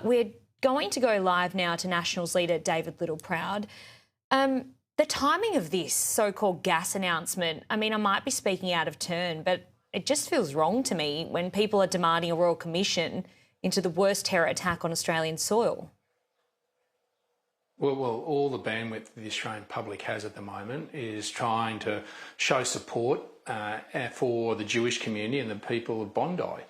We're going to go live now to Nationals leader David Littleproud. The timing of this so-called gas announcement, I mean, I might be speaking out of turn, but it just feels wrong to me when people are demanding a royal commission into the worst terror attack on Australian soil. Well, all the bandwidth the Australian public has at the moment is trying to show support for the Jewish community and the people of Bondi.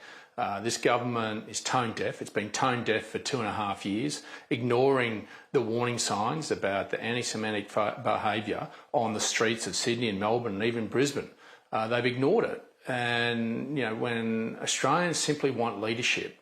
This government is tone deaf. It's been tone deaf for 2.5 years, ignoring the warning signs about the anti-Semitic behaviour on the streets of Sydney and Melbourne and even Brisbane. They've ignored it. And, you know, when Australians simply want leadership,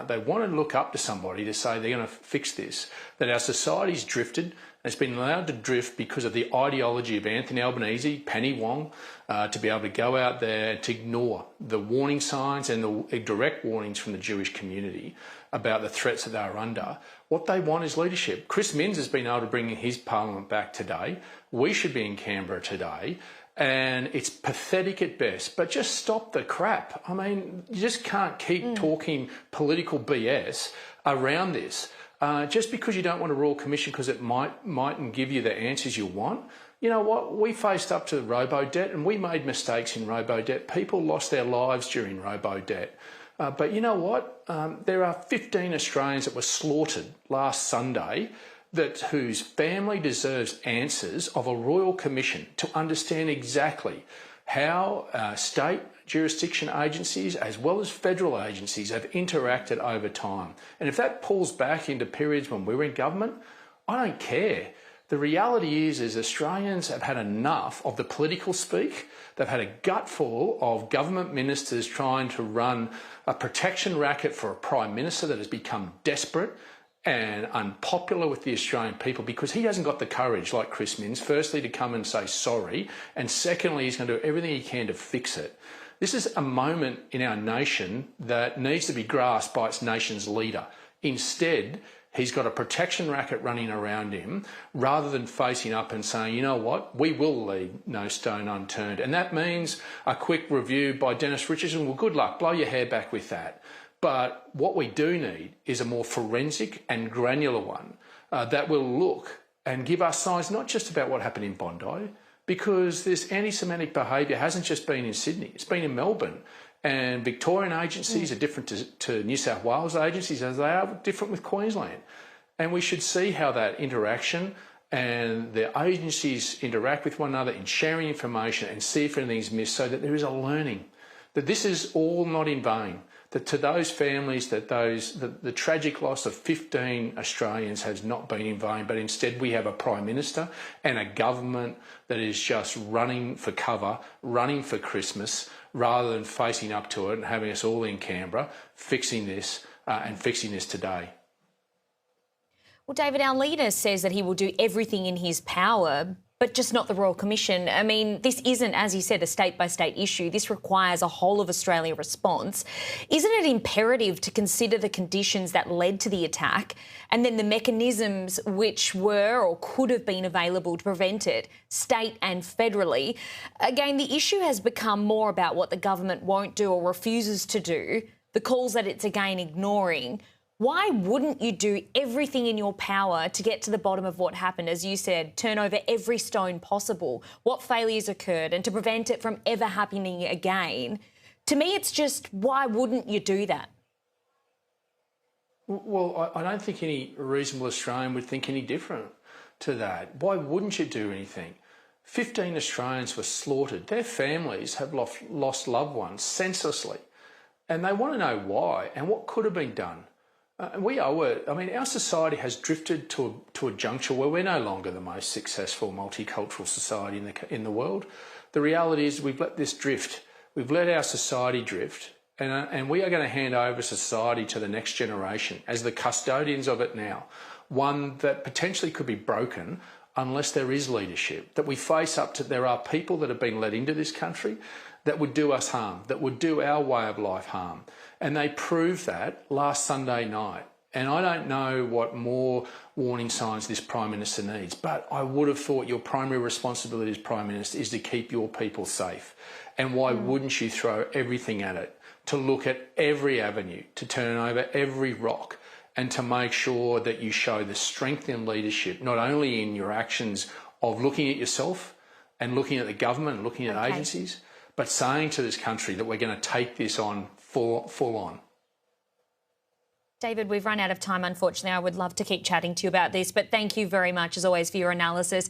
they want to look up to somebody to say they're going to fix this, that our society's drifted. It's been allowed to drift because of the ideology of Anthony Albanese, Penny Wong, to be able to go out there to ignore the warning signs and the direct warnings from the Jewish community about the threats that they are under. What they want is leadership. Chris Minns has been able to bring his parliament back today. We should be in Canberra today. And it's pathetic at best, but just stop the crap. I mean, you just can't keep talking political BS around this. Just because you don't want a royal commission because it mightn't give you the answers you want. You know what? We faced up to the robo-debt and we made mistakes in robo-debt. People lost their lives during robo-debt. But you know what? There are 15 Australians that were slaughtered last Sunday whose family deserves answers of a royal commission to understand exactly how state jurisdiction agencies as well as federal agencies have interacted over time. And if that pulls back into periods when we were in government, I don't care. The reality is Australians have had enough of the political speak. They've had a gutful of government ministers trying to run a protection racket for a Prime Minister that has become desperate and unpopular with the Australian people because he hasn't got the courage, like Chris Minns, firstly to come and say sorry, and secondly he's going to do everything he can to fix it. This is a moment in our nation that needs to be grasped by its nation's leader. Instead, he's got a protection racket running around him rather than facing up and saying, you know what, we will leave no stone unturned. And that means a quick review by Dennis Richardson. Well, good luck, blow your hair back with that. But what we do need is a more forensic and granular one that will look and give us signs not just about what happened in Bondi, because this anti-Semitic behaviour hasn't just been in Sydney, it's been in Melbourne. And Victorian agencies are different to New South Wales agencies as they are different with Queensland. And we should see how that interaction and the agencies interact with one another in sharing information and see if anything's missed so that there is a learning, that this is all not in vain. That to those families, the tragic loss of 15 Australians has not been in vain, but instead we have a Prime Minister and a government that is just running for cover, running for Christmas, rather than facing up to it and having us all in Canberra fixing this and fixing this today. Well, David, our leader says that he will do everything in his power, but just not the Royal Commission. I mean, this isn't, as you said, a state-by-state issue. This requires a whole-of-Australia response. Isn't it imperative to consider the conditions that led to the attack and then the mechanisms which were or could have been available to prevent it, state and federally? Again, the issue has become more about what the government won't do or refuses to do, the calls that it's again ignoring. Why wouldn't you do everything in your power to get to the bottom of what happened? As you said, turn over every stone possible, what failures occurred, and to prevent it from ever happening again? To me, it's just, why wouldn't you do that? Well, I don't think any reasonable Australian would think any different to that. Why wouldn't you do anything? 15 Australians were slaughtered. Their families have lost loved ones senselessly. And they want to know why and what could have been done. We owe it. I mean, our society has drifted to a juncture where we're no longer the most successful multicultural society in the world. The reality is we've let this drift. We've let our society drift, and we are going to hand over society to the next generation as the custodians of it now, one that potentially could be broken unless there is leadership, that we face up to. There are people that have been let into this country that would do us harm, that would do our way of life harm. And they proved that last Sunday night. And I don't know what more warning signs this Prime Minister needs, but I would have thought your primary responsibility as Prime Minister is to keep your people safe. And why wouldn't you throw everything at it, to look at every avenue, to turn over every rock, and to make sure that you show the strength in leadership, not only in your actions of looking at yourself and looking at the government and looking at agencies, but saying to this country that we're going to take this on full on. David, we've run out of time, unfortunately. I would love to keep chatting to you about this, but thank you very much, as always, for your analysis.